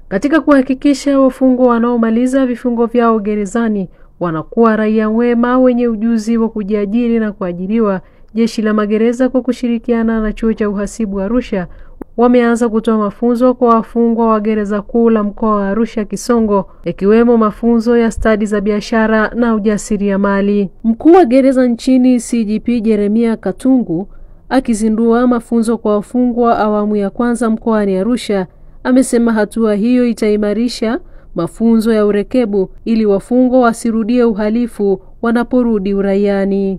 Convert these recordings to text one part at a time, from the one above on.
katika kuhakikisha wafungwa wanaomaliza vifungo vyao gerezani wanakuwa raia wema wenye ujuzi wa kujiajiri na kuajiriwa. Jeshi la Magereza kwa kushirikiana na Chuo cha Uhasibu Arusha wameanza kutoa mafunzo kwa wafungwa wa Gereza Kuu la Mkoa wa Arusha Kisongo, ikiwemo mafunzo ya stadi za biashara na ujasiriamali. Mkuu wa gereza nchini CGP Jeremia Katungu akizindua mafunzo kwa wafungwa awamu ya kwanza mkoani Arusha amesema hatua hiyo itaimarisha mafunzo ya urekebu ili wafungwa wasirudie uhalifu wanaporudi uraiani.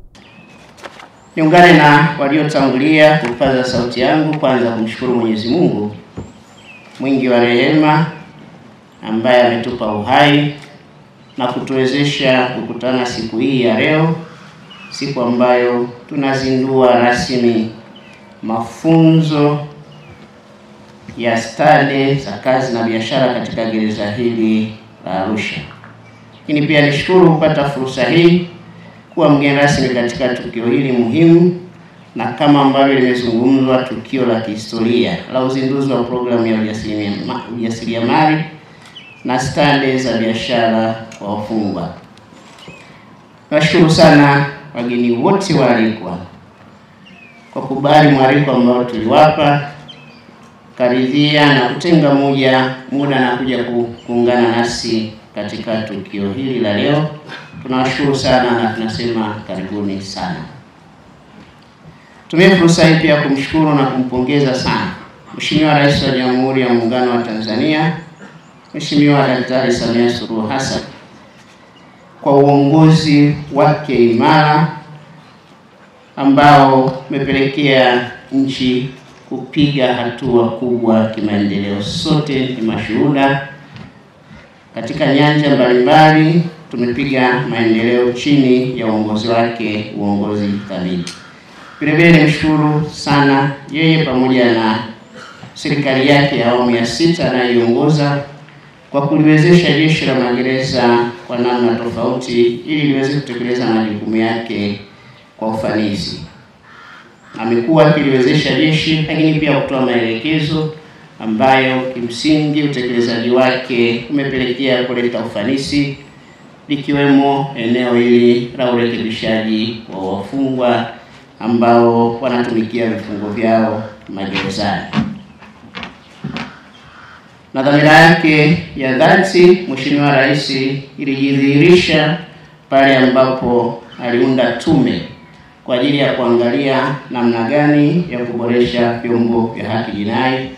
Niungane na waliotangulia kupaza sauti yangu kwanza kumshukuru Mwenyezi Mungu mwingi wa rehema ambaye ametupa uhai na kutuwezesha kukutana siku hii ya leo, siku ambayo tunazindua rasmi mafunzo ya stadi za kazi na biashara katika gereza hili la Arusha. Lakini pia nishukuru kupata fursa hii kuwa mgeni rasmi katika tukio hili muhimu, na kama ambavyo limezungumzwa, tukio la kihistoria la uzinduzi wa programu ya ujasiriamali na stadi za biashara kwa wafungwa. Nashukuru sana wageni wote waalikwa kwa kubali mwaliko ambao tuliwapa, karidhia na kutenga muda na kuja kuungana nasi katika tukio hili la leo. Tunawashukuru sana na tunasema karibuni sana. Tumie fursa hii pia kumshukuru na kumpongeza sana Mheshimiwa Rais wa Jamhuri ya Muungano wa Tanzania, Mheshimiwa Daktari Samia Suluhu Hassan kwa uongozi wake imara ambao umepelekea nchi kupiga hatua kubwa kimaendeleo. Sote ni mashuhuda katika nyanja mbalimbali. Tumepiga maendeleo chini ya uongozi wake, uongozi thabiti. Vilevile nimshukuru sana yeye pamoja na serikali yake ya awamu ya 6 anayoongoza kwa kuliwezesha Jeshi la Magereza kwa namna tofauti ili liweze kutekeleza majukumu yake kwa ufanisi. Amekuwa akiliwezesha jeshi, lakini pia kutoa maelekezo ambayo kimsingi utekelezaji wake umepelekea kuleta ufanisi, likiwemo eneo hili la urekebishaji wa wafungwa ambao wanatumikia vifungo vyao magerezani. Na dhamira yake ya dhati Mheshimiwa Rais ilijidhihirisha pale ambapo aliunda tume kwa ajili ya kuangalia namna gani ya kuboresha vyombo vya haki jinai,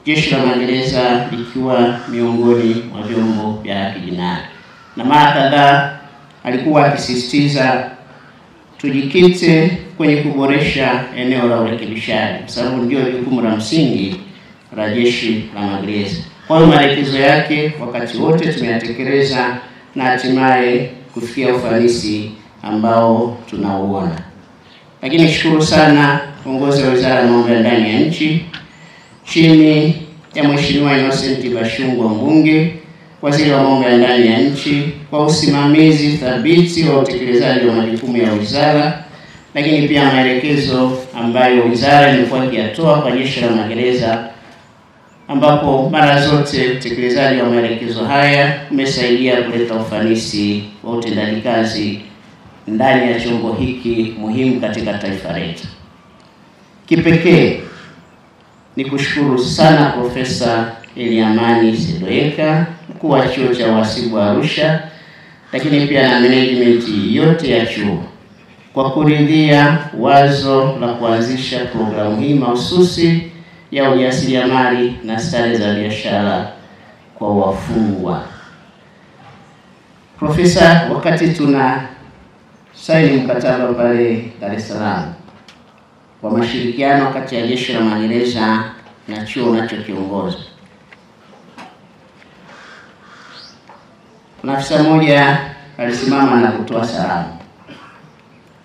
Jeshi la Magereza likiwa miongoni mwa vyombo vya haki jinai. Na mara kadhaa alikuwa akisisitiza tujikite kwenye kuboresha eneo la urekebishaji, kwa sababu ndio jukumu la msingi la Jeshi la Magereza. Kwa hiyo maelekezo yake wakati wote tumeyatekeleza na hatimaye kufikia ufanisi ambao tunauona. Lakini shukuru sana uongozi wa Wizara ya Mambo ya Ndani ya Nchi chini ya Mheshimiwa Innocent Bashungwa Mbunge, Waziri wa Mambo ya Ndani ya Nchi, kwa usimamizi thabiti wa utekelezaji wa majukumu ya wizara, lakini pia maelekezo ambayo wizara imekuwa ikiyatoa kwa Jeshi la Magereza, ambapo mara zote utekelezaji wa maelekezo haya umesaidia kuleta ufanisi wa utendaji kazi ndani ya chombo hiki muhimu katika taifa letu. Kipekee ni kushukuru sana Profesa Eliamani Sedoyeka, mkuu wa Chuo cha Uhasibu Arusha, lakini pia na management yote ya chuo kwa kuridhia wazo la kuanzisha programu hii mahususi ya ujasiriamali na stadi za biashara kwa wafungwa. Profesa, wakati tuna saini mkataba pale Dar es Salaam kwa mashirikiano kati ya Jeshi la Magereza na chuo unachokiongoza, afisa mmoja alisimama na kutoa salamu,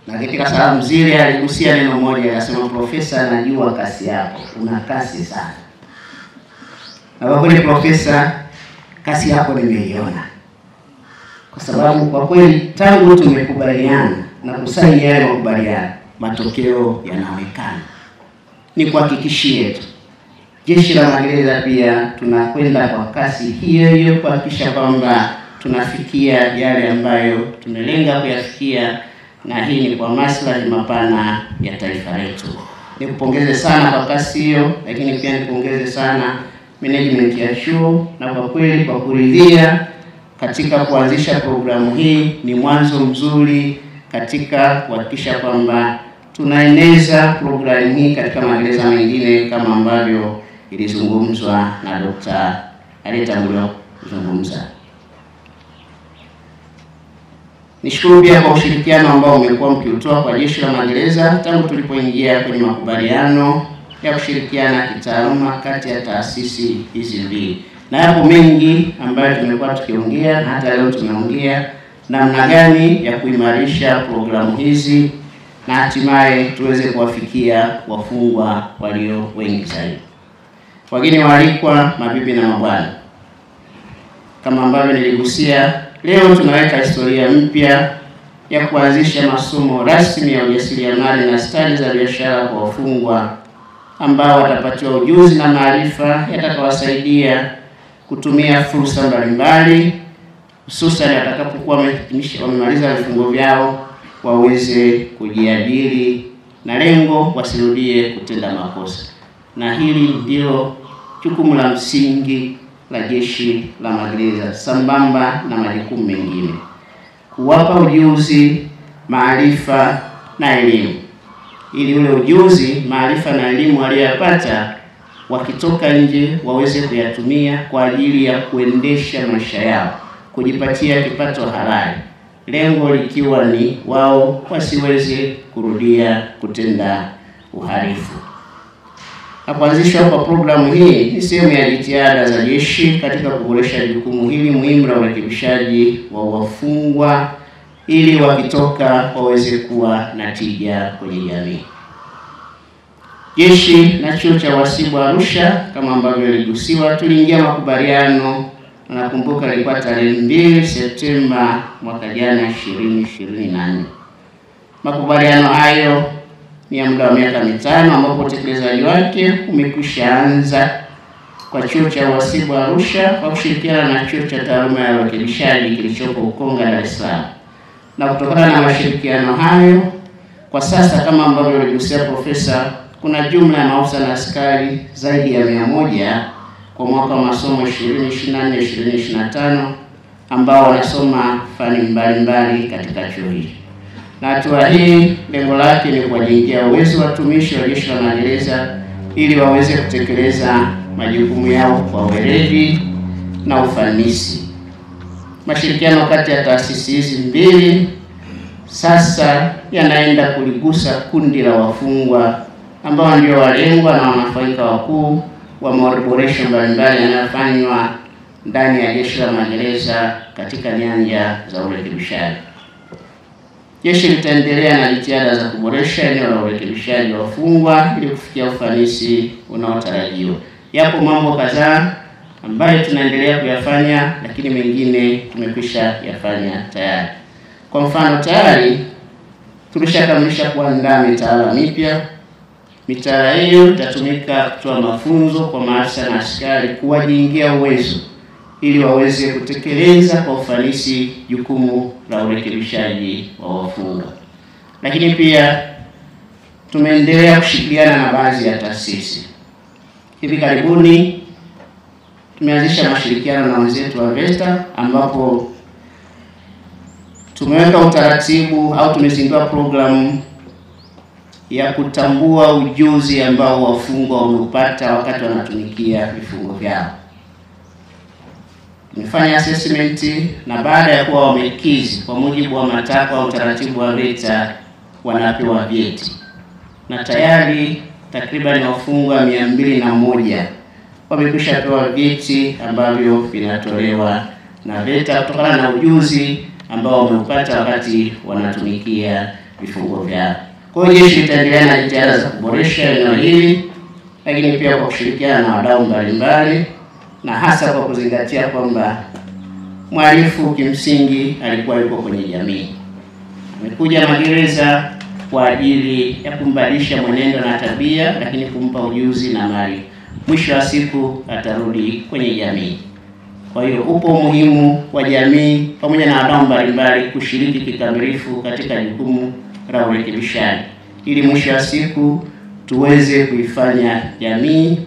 na katika salamu zile aligusia neno moja, akasema, Profesa, najua kasi yako, una kasi sana. Na kwa kweli Profesa, kasi yako nimeiona, kwa sababu kwa kweli tangu tumekubaliana na kusaini yale makubaliano, matokeo yanaonekana. Ni kuhakikishie tu Jeshi la Magereza pia tunakwenda kwa kasi hiyo hiyo kuhakikisha kwamba tunafikia yale ambayo tumelenga kuyafikia, na hii ni kwa maslahi mapana ya taifa letu. Nikupongeze sana kwa kasi hiyo, lakini pia nikupongeze sana management ya chuo, na kwa kweli kwa kuridhia katika kuanzisha programu hii ni mwanzo mzuri katika kuhakikisha kwamba tunaeneza programu hii katika magereza mengine kama ambavyo ilizungumzwa na Dr. aliyetangulia kuzungumza. Nishukuru pia kwa ushirikiano ambao umekuwa mkiutoa kwa Jeshi la Magereza tangu tulipoingia kwenye makubaliano ya kushirikiana kitaaluma kati ya taasisi hizi mbili. Na yapo mengi ambayo tumekuwa tukiongea, na hata leo tumeongea namna gani ya kuimarisha programu hizi na hatimaye tuweze kuwafikia wafungwa walio wengi zaidi. Wageni waalikwa, mabibi na mabwana, kama ambavyo niligusia, leo tunaweka historia mpya ya kuanzisha masomo rasmi ya ujasiriamali na stadi za biashara kwa wafungwa ambao watapatiwa ujuzi na maarifa yatakayowasaidia kutumia fursa mbalimbali, hususan watakapokuwa wamemaliza vifungo vyao waweze kujiajiri, na lengo wasirudie kutenda makosa. Na hili ndilo jukumu la msingi la Jeshi la Magereza sambamba na majukumu mengine: kuwapa ujuzi, maarifa na elimu, ili ule ujuzi, maarifa na elimu waliyopata wakitoka nje waweze kuyatumia kwa ajili ya kuendesha maisha yao, kujipatia kipato halali, lengo likiwa ni wao wasiweze kurudia kutenda uhalifu. Kuanzishwa kwa programu hii ni sehemu ya jitihada za jeshi katika kuboresha jukumu hili muhimu la urekebishaji wa wafungwa ili wakitoka waweze kuwa na tija kwenye jamii. Jeshi na chuo cha uhasibu Arusha, kama ambavyo iligusiwa, tuliingia makubaliano, nakumbuka ilikuwa tarehe 2 Septemba mwaka jana 2024. Makubaliano hayo ni ya muda wa miaka 5 ambapo utekelezaji wake umekwisha anza kwa chuo cha uhasibu Arusha kwa kushirikiana na chuo cha taaluma ya urekebishaji kilichopo Ukonga, Dar es Salaam. Na kutokana na mashirikiano hayo, kwa sasa kama ambavyo aligusia profesa, kuna jumla ya maafisa na askari zaidi ya 100 kwa mwaka wa masomo 2024-2025 ambao wanasoma fani mbalimbali katika chuo hiki. Na hatua hii lengo lake ni kuwajengea uwezo watumishi wa Jeshi la Magereza ili waweze kutekeleza majukumu yao kwa weledi na ufanisi. Mashirikiano kati ya taasisi hizi mbili sasa yanaenda kuligusa kundi la wafungwa ambao ndio walengwa na wanufaika wakuu wa maboresho mbalimbali yanayofanywa ndani ya Jeshi la Magereza katika nyanja za urekebishaji. Jeshi litaendelea na jitihada za kuboresha eneo la urekebishaji wa wafungwa ili kufikia ufanisi unaotarajiwa. Yapo mambo kadhaa ambayo tunaendelea kuyafanya, lakini mengine tumekwisha yafanya tayari. Kwa mfano, tayari tulishakamilisha kuandaa mitaala mipya. Mitaala hiyo itatumika kutoa mafunzo kwa maafisa na askari kuwajengea uwezo ili waweze kutekeleza kwa ufanisi jukumu la urekebishaji wa wafungwa. Lakini pia tumeendelea kushirikiana na baadhi ya taasisi. Hivi karibuni tumeanzisha mashirikiano na wenzetu wa VETA ambapo tumeweka utaratibu au tumezindua programu ya kutambua ujuzi ambao wafungwa wameupata wakati wanatumikia vifungo vyao. Tumefanya assessment, na baada ya kuwa wamekizi kwa mujibu wa matakwa ya utaratibu wa VETA wanapewa vyeti. Na tayari takriban wafungwa 201 wamekwisha pewa vyeti ambavyo vinatolewa na VETA kutokana na ujuzi ambao wameupata wakati wanatumikia vifungo vyao. Kwa hiyo jeshi litaendelea na jitihada za kuboresha eneo hili, lakini pia kwa kushirikiana na wadau mbalimbali, na hasa kwa kuzingatia kwamba mhalifu kimsingi alikuwa yuko kwenye jamii. Amekuja magereza kwa ajili ya kumbadilisha mwenendo na tabia, lakini kumpa ujuzi na mwisho wa siku atarudi kwenye jamii. Kwa hiyo upo umuhimu wa jamii pamoja na wadau mbalimbali kushiriki kikamilifu katika jukumu la urekebishaji, ili mwisho wa siku tuweze kuifanya jamii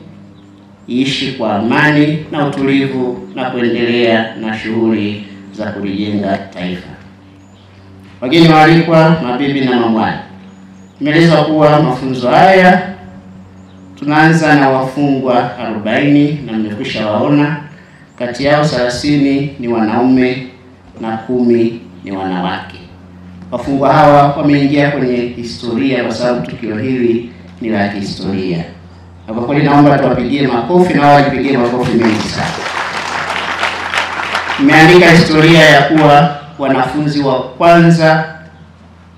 iishi kwa amani na utulivu na kuendelea na shughuli za kulijenga taifa. Wageni waalikwa, mabibi na mabwana, nimeeleza kuwa mafunzo haya tunaanza na wafungwa 40 na mmekwisha waona. Kati yao 30 ni wanaume na 10 ni wanawake. Wafungwa hawa wameingia kwenye historia kwa sababu tukio hili ni la kihistoria. Na kwa kweli naomba tuwapigie makofi, na wao wajipigie makofi mengi sana. Imeandika historia ya kuwa wanafunzi wa kwanza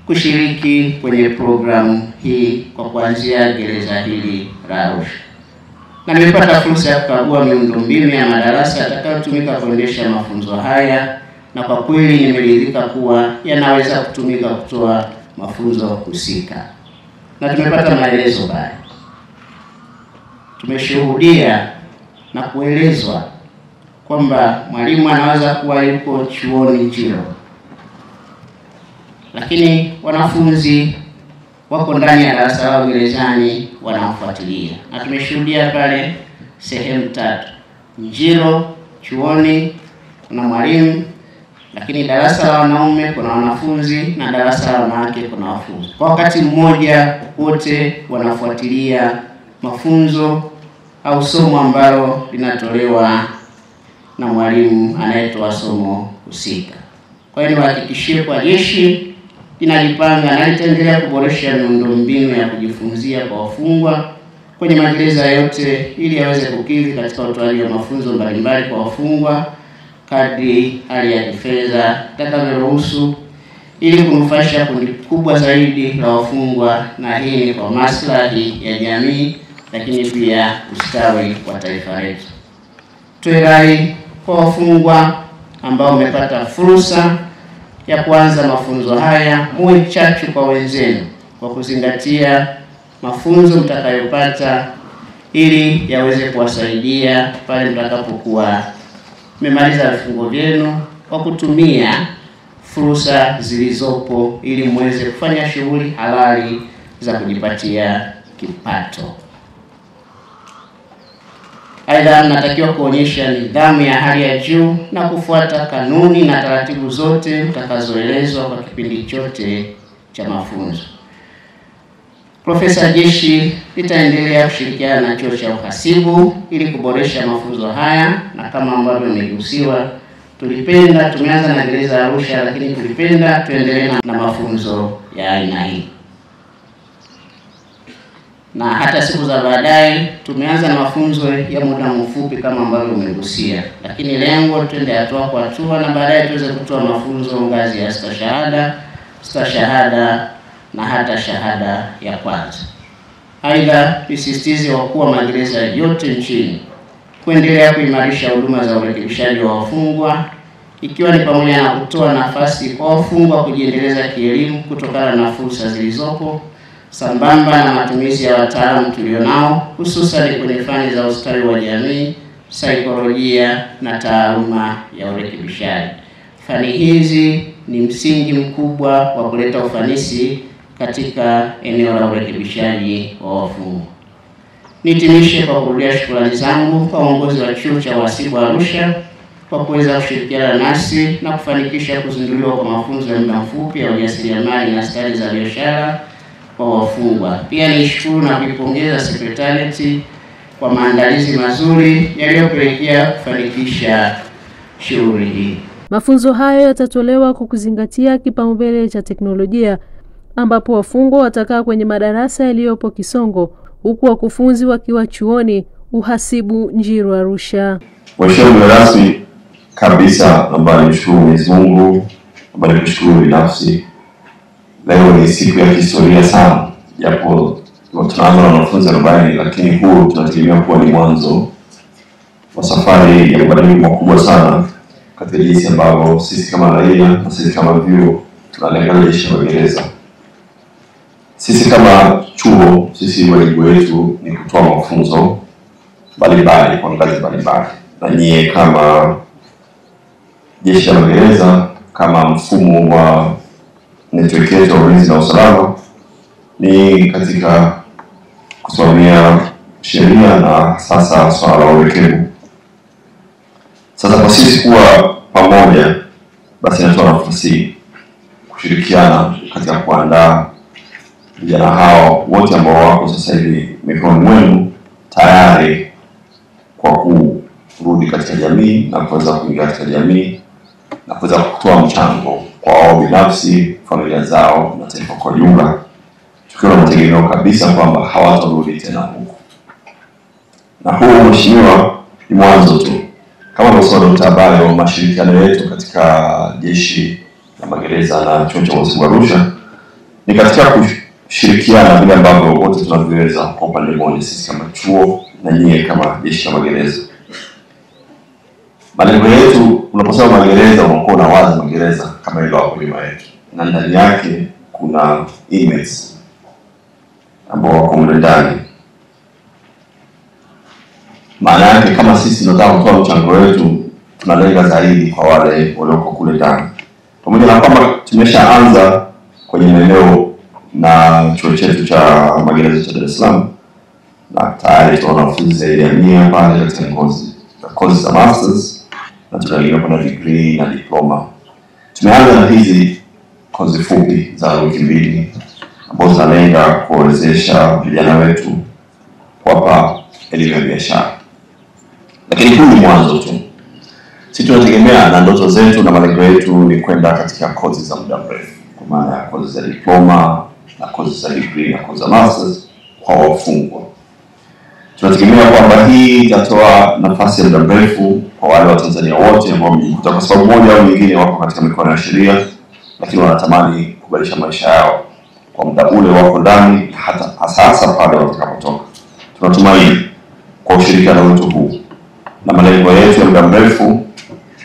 kushiriki kwenye programu hii kwa kuanzia gereza hili la Arusha. Na nimepata fursa ya kukagua miundombinu ya madarasa yatakayotumika kuendesha mafunzo haya, na kwa kweli nimeridhika kuwa yanaweza kutumika kutoa mafunzo husika. Na tumepata maelezo baya. Tumeshuhudia na kuelezwa kwamba mwalimu anaweza kuwa yuko chuoni Njiro, lakini wanafunzi wako ndani ya darasa lao gerezani wanamfuatilia. Na tumeshuhudia pale sehemu 3. Njiro chuoni kuna mwalimu, lakini darasa la wanaume kuna wanafunzi na darasa la wanawake kuna wanafunzi. Kwa wakati mmoja wote wanafuatilia mafunzo au somo ambalo linatolewa na mwalimu anayetoa somo husika. Kwa hiyo niwahakikishie kwa jeshi linajipanga na litaendelea kuboresha miundombinu ya kujifunzia kwa wafungwa kwenye magereza yote ili yaweze kukidhi katika utoaji wa mafunzo mbalimbali kwa wafungwa kadri hali ya kifedha itakavyoruhusu, ili kunufaisha kundi kubwa zaidi la wafungwa, na hii ni kwa maslahi ya jamii lakini pia ustawi wa taifa letu. Toe rai kwa wafungwa ambao wamepata fursa ya kuanza mafunzo haya, muwe chachu kwa wenzenu kwa kuzingatia mafunzo mtakayopata ili yaweze kuwasaidia pale mtakapokuwa mmemaliza vifungo vyenu, kwa kutumia fursa zilizopo ili muweze kufanya shughuli halali za kujipatia kipato. Aidha, mnatakiwa kuonyesha nidhamu ya hali ya juu na kufuata kanuni na taratibu zote mtakazoelezwa kwa kipindi chote cha mafunzo. Profesa Jeshi litaendelea kushirikiana na Chuo cha Uhasibu ili kuboresha mafunzo haya, na kama ambavyo imegusiwa, tumeanza na gereza Arusha, lakini tulipenda tuendelee na mafunzo ya aina hii. Na hata siku za baadaye tumeanza na mafunzo ya muda mfupi kama ambavyo umegusia, lakini lengo twende hatua kwa hatua na baadaye tuweze kutoa mafunzo ngazi ya stashahada na hata shahada ya kwanza. Aidha, nisisitize wakuu wa magereza yote nchini kuendelea kuimarisha huduma za urekebishaji wa wafungwa, ikiwa ni pamoja na kutoa nafasi kwa wafungwa kujiendeleza kielimu kutokana na fursa zilizopo, sambamba na matumizi ya wataalamu tulionao, hususan kwenye fani za ustawi wa jamii, saikolojia na taaluma ya urekebishaji. Fani hizi ni msingi mkubwa wa kuleta ufanisi katika eneo la urekebishaji wa wafungwa. Nitimishe kwa kurudia shukrani zangu kwa uongozi wa Chuo cha Uhasibu Arusha kwa kuweza kushirikiana nasi na kufanikisha kuzinduliwa kwa mafunzo ya muda mfupi ya ujasiriamali na stadi za biashara kwa wafungwa. Pia nishukuru na kuipongeza Secretariat kwa maandalizi mazuri yaliyopelekea kufanikisha shughuli hii. Mafunzo hayo yatatolewa kwa kuzingatia kipaumbele cha teknolojia, ambapo wafungwa watakaa kwenye madarasa yaliyopo Kisongo, huku wakufunzi wakiwa chuoni Uhasibu Njiro Arusha. Mheshimiwa rasmi kabisa, ambaye nimshukuru Mwenyezi Mungu, ambaye nimshukuru binafsi. Leo ni siku ya historia sana, japo tunaanza na wanafunzi 40, lakini huu tunategemea kuwa ni mwanzo wa safari ya mabadiliko makubwa sana katika jinsi ambavyo sisi kama raia na sisi kama vyuo tunalenga jeshi la magereza. Sisi kama chuo, sisi wajibu wetu ni kutoa mafunzo mbalimbali kwa ngazi mbalimbali, na nyie kama jeshi la magereza, kama mfumo wa network yetu ya ulinzi na usalama, ni katika kusimamia sheria na sasa swala la uwekevu. Sasa kwa sisi kuwa pamoja, basi inatoa nafasi kushirikiana katika kuandaa vijana hao wote ambao wako sasa hivi mikononi mwenu tayari kwa kurudi katika jamii na kuweza kuingia katika jamii na kuweza kutoa mchango kwa wao binafsi, familia zao na taifa kwa jumla, tukiwa na mategemeo kabisa kwamba hawatarudi tena huko. Na huu, mheshimiwa, ni mwanzo tu. Kama alivyosema Dr. Abayo, mashirikiano yetu katika jeshi la magereza na chuo cha uhasibu Arusha ni katika kushirikiana vile ambavyo wote tunavyoweza kwa upande mmoja, sisi kama chuo na nyie kama jeshi la magereza. Malengo yetu, unaposema magereza unakuwa na wazi magereza kama hilo hapo nyuma yetu, na ndani yake kuna inmates ambao wako ndani. Maana yake kama sisi tunataka kutoa mchango wetu, tunalenga zaidi kwa wale walioko kule ndani. Pamoja na kwamba tumeshaanza kwenye maeneo na chuo chetu cha magereza cha Dar es Salaam, na tayari tuna wanafunzi zaidi ya 100 pale katika kozi za masters, na tunalenga kuna degree na diploma. Tumeanza na hizi kozi fupi za wiki 2 ambazo zinalenga kuwezesha vijana wetu kuwapa elimu ya biashara. Lakini huu ni mwanzo tu. Sisi tunategemea na ndoto zetu na malengo yetu ni kwenda katika kozi za muda mrefu, kwa maana ya kozi za diploma na kozi za degree na kozi za masters kwa wafungwa. Tunategemea kwamba hii itatoa nafasi ya muda mrefu kwa wale wa Tanzania wote ambao wamejikuta kwa sababu moja au nyingine wako katika mikono ya sheria, lakini wanatamani kubadilisha maisha yao kwa muda ule wako ndani, hata hasa pale watakapotoka. Tunatumaini kwa ushirikiano wetu huu na malengo yetu ya muda mrefu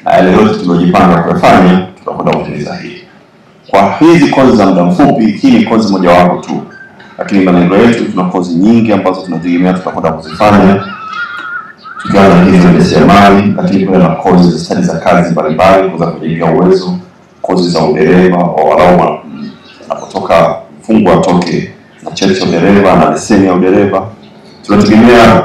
na yale yote tuliyojipanga kufanya, tutakwenda kutimiza hii. Kwa hizi kozi za muda mfupi, hii ni kozi moja wapo tu, lakini malengo yetu tuna kozi nyingi ambazo tunategemea tutakwenda kuzifanya, tukianza hizi za jasiriamali, lakini kuna na kozi za stadi za kazi mbalimbali kuweza kujenga uwezo, kozi za udereva wa walau wanapotoka mfungwa atoke na cheti cha udereva na leseni ya udereva. Tunategemea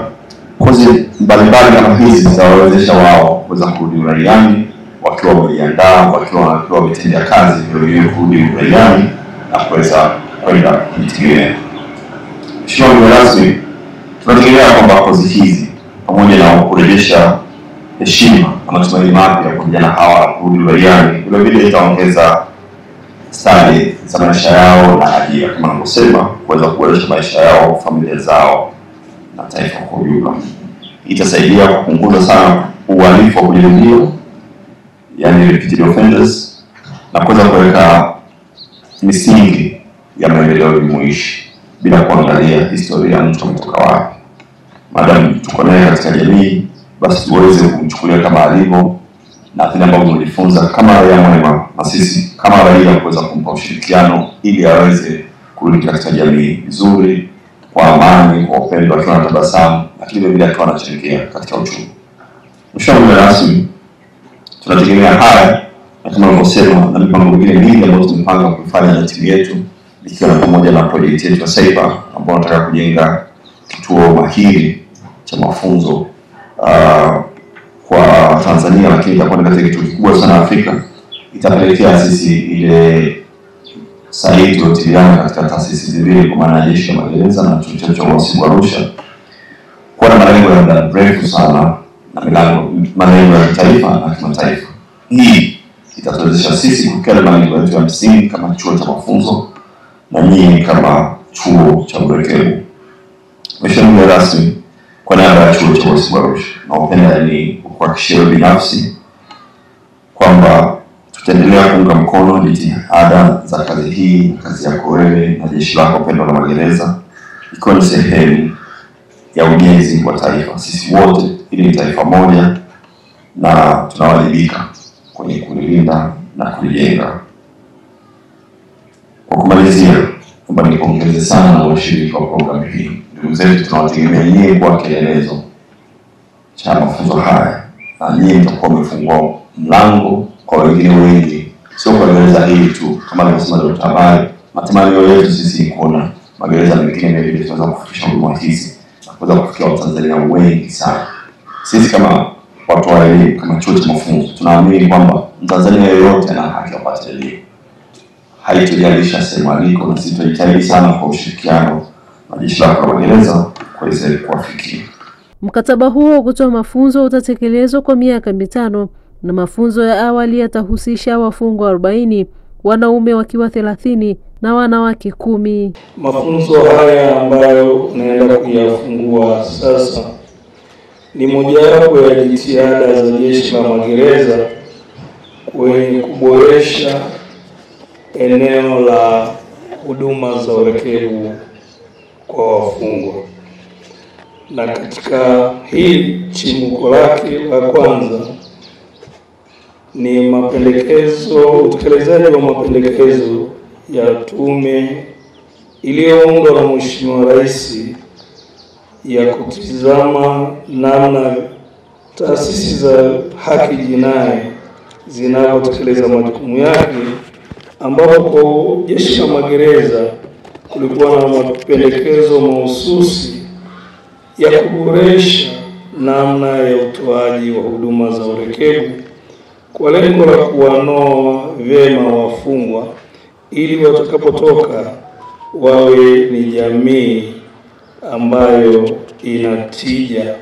kozi mbalimbali kama hizi zitawawezesha wao kuweza kurudi uraiani wakiwa wamejiandaa, wakiwa wanapewa vitendea kazi vile kurudi uraiani na kuweza kwenda kujitegemea. Mheshimiwa rasmi, tunategemea kwamba kozi hizi pamoja na kurejesha heshima na matumaini mapya kwa vijana hawa kurudi uraiani, vile vile itaongeza stadi za maisha yao na ajira, kama nilivyosema, kuweza kuboresha maisha yao, familia zao na taifa kwa ujumla. Itasaidia kupunguza sana uhalifu wa kujirudia, yani repeated offenders, na kuweza kuweka misingi ya maendeleo jumuishi bila kuangalia historia ya mtu kutoka wapi. Madam tuko naye katika jamii, basi tuweze kumchukulia kama alivyo, na vile ambavyo tumejifunza kama raia mwema, na sisi kama raia kuweza kumpa ushirikiano ili aweze kurudi katika jamii vizuri, kwa amani, kwa upendo, akiwa na tabasamu, lakini vile akiwa anachangia katika uchumi. Mheshimiwa rasmi, tunategemea haya na kama nilivyosema na mipango mingine mingi ambayo tumepanga kufanya na timu yetu, ikiwa na pamoja na project yetu ya Cyber ambayo tunataka kujenga kituo mahiri cha mafunzo kwa Tanzania, lakini itakuwa ni katika kituo kikubwa sana Afrika. Itapelekea sisi ile sahihi tutiliana katika taasisi zile kwa maana jeshi la magereza na chuo cha uhasibu Arusha, kwa na malengo ya muda mrefu sana na malengo ya taifa na kimataifa. Hii itatuwezesha sisi kufikia malengo yetu ya msingi kama chuo cha mafunzo na nyinyi kama chuo cha uwekevu. Mheshimiwa rasmi, kwa niaba ya chuo cha uhasibu Arusha, naomba ni kuhakikishia binafsi kwamba tutaendelea kuunga mkono jitihada za kazi hii, kazi yako wewe na jeshi lako pendwa la magereza, ikiwa ni sehemu ya ujenzi wa taifa. Sisi wote ili ni taifa moja na tunawajibika kwenye kulilinda na kulijenga. Kwa kumalizia, naomba nipongeze sana na washiriki wa programu hii. Ndugu zetu, tunawategemea nyinyi kwa kielelezo cha mafunzo haya, na nyinyi mtakuwa mmefungua mlango kwa wengine wengi, sio kwa gereza hili tu. Kama alivyosema Dr. Habari, matamanio yetu sisi ni kuona magereza mengine mengi tunaweza kufikisha huduma hizi na kuweza kufikia Watanzania wengi sana. Sisi kama watu wa elimu, kama chuo cha mafunzo, tunaamini kwamba Mtanzania yeyote ana haki ya kupata elimu, haitujalisha sehemu aliko, na sisi tunajitahidi sana kwa ushirikiano na jeshi la magereza kuweza kuwafikia. Mkataba huo kutoa mafunzo utatekelezwa kwa miaka 5 na mafunzo ya awali yatahusisha wafungwa 40, wanaume wakiwa 30 na wanawake 10. Mafunzo haya ambayo unaenda kuyafungua sasa ni mojawapo ya jitihada za jeshi la magereza kwenye kuboresha eneo la huduma za urekebu kwa wafungwa. Na katika hili chimbuko lake la kwanza ni utekelezaji wa mapendekezo ya tume iliyoundwa na Mheshimiwa Rais ya kutizama namna taasisi za haki jinai zinavyotekeleza majukumu yake, ambapo kwa jeshi la magereza kulikuwa na mapendekezo mahususi ya kuboresha namna ya utoaji wa huduma za urekebu kwa lengo la kuwanoa vyema wafungwa ili watakapotoka wawe ni jamii ambayo inatija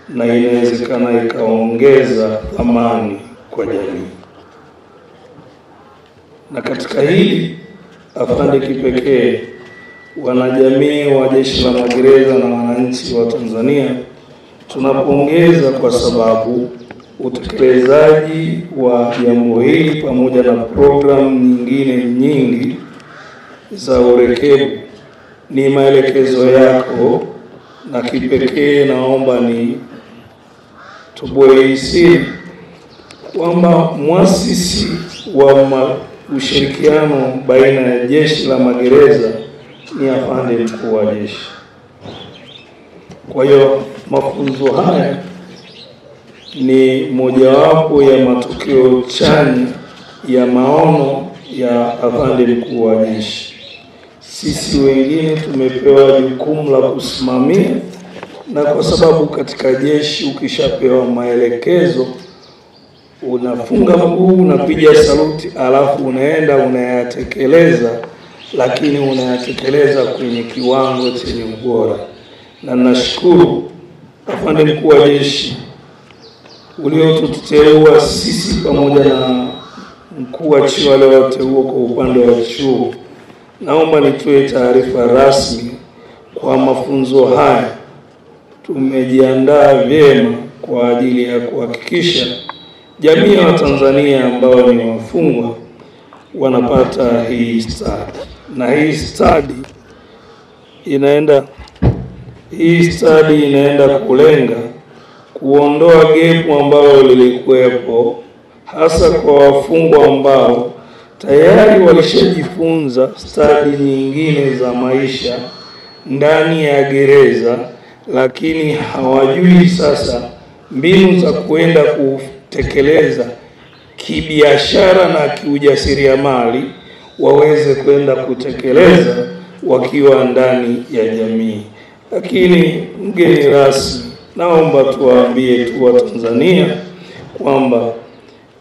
na inawezekana ikaongeza thamani kwa jamii. Na katika hili afande kipekee, wanajamii wa jeshi la magereza na wananchi wa Tanzania tunapongeza kwa sababu utekelezaji wa jambo hili pamoja na programu nyingine nyingi za urekebu ni maelekezo yako, na kipekee naomba ni tuboisi kwamba muasisi wa ushirikiano baina ya jeshi la magereza ni afande mkuu wa jeshi. Kwa hiyo mafunzo haya ni mojawapo ya matokeo chanya ya maono ya afande mkuu wa jeshi. Sisi wengine tumepewa jukumu la kusimamia, na kwa sababu katika jeshi ukishapewa maelekezo unafunga mguu, unapiga saluti, alafu unaenda unayatekeleza, lakini unayatekeleza kwenye kiwango chenye ubora. Na nashukuru afande mkuu wa jeshi uliotuteua sisi pamoja na mkuu wa chuo walioteua kwa upande wa chuo. Naomba nitoe taarifa rasmi kwa mafunzo haya tumejiandaa vyema kwa ajili ya kuhakikisha jamii ya Tanzania ambao ni wafungwa wanapata hii stadi. Na hii stadi inaenda kulenga kuondoa gepu ambalo lilikuwepo, hasa kwa wafungwa ambao tayari walishajifunza stadi nyingine za maisha ndani ya gereza, lakini hawajui sasa mbinu za kuenda kutekeleza kibiashara na kiujasiriamali waweze kwenda kutekeleza wakiwa ndani ya jamii. Lakini mgeni rasmi, naomba tuwaambie tu wa Tanzania kwamba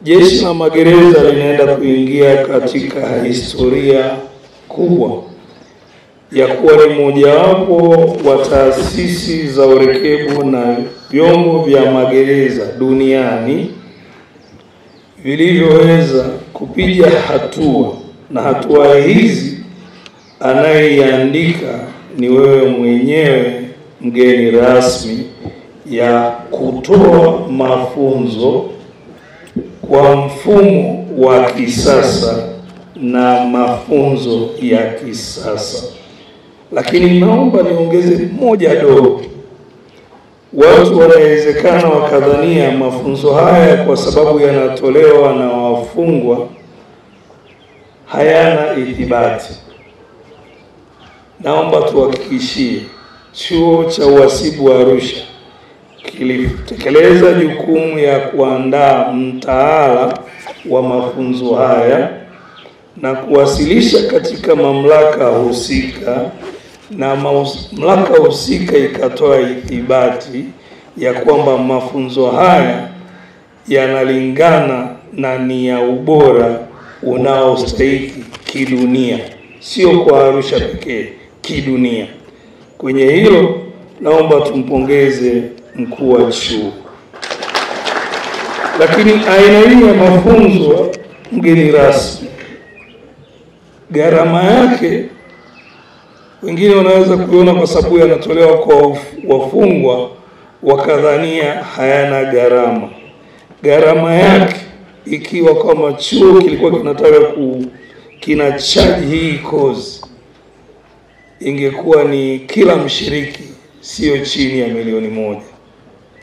jeshi la magereza linaenda kuingia katika historia kubwa ya kuwa ni mojawapo wa taasisi za urekebu na vyombo vya magereza duniani vilivyoweza kupiga hatua, na hatua hizi anayeandika ni wewe mwenyewe mgeni rasmi, ya kutoa mafunzo kwa mfumo wa kisasa na mafunzo ya kisasa. Lakini naomba niongeze moja dogo. Watu wanawezekana wakadhania mafunzo haya kwa sababu yanatolewa na wafungwa hayana ithibati. Naomba tuhakikishie chuo cha uhasibu wa Arusha kilitekeleza jukumu ya kuandaa mtaala wa mafunzo haya na kuwasilisha katika mamlaka husika, na mamlaka husika ikatoa ithibati ya kwamba mafunzo haya yanalingana na ni ya ubora unaostahili kidunia, sio kwa Arusha pekee, kidunia. Kwenye hilo naomba tumpongeze mkuu wa chuo. Lakini aina hii ya mafunzo, mgeni rasmi, gharama yake wengine wanaweza kuona kwa sababu yanatolewa kwa wafungwa wakadhania hayana gharama. Gharama yake ikiwa kama chuo kilikuwa kinataka kina charge hii course, ingekuwa ni kila mshiriki sio chini ya milioni moja,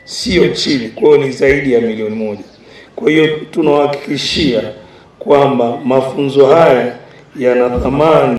sio chini, kwa hiyo ni zaidi ya milioni moja. Kwa hiyo tunahakikishia kwamba mafunzo haya yana thamani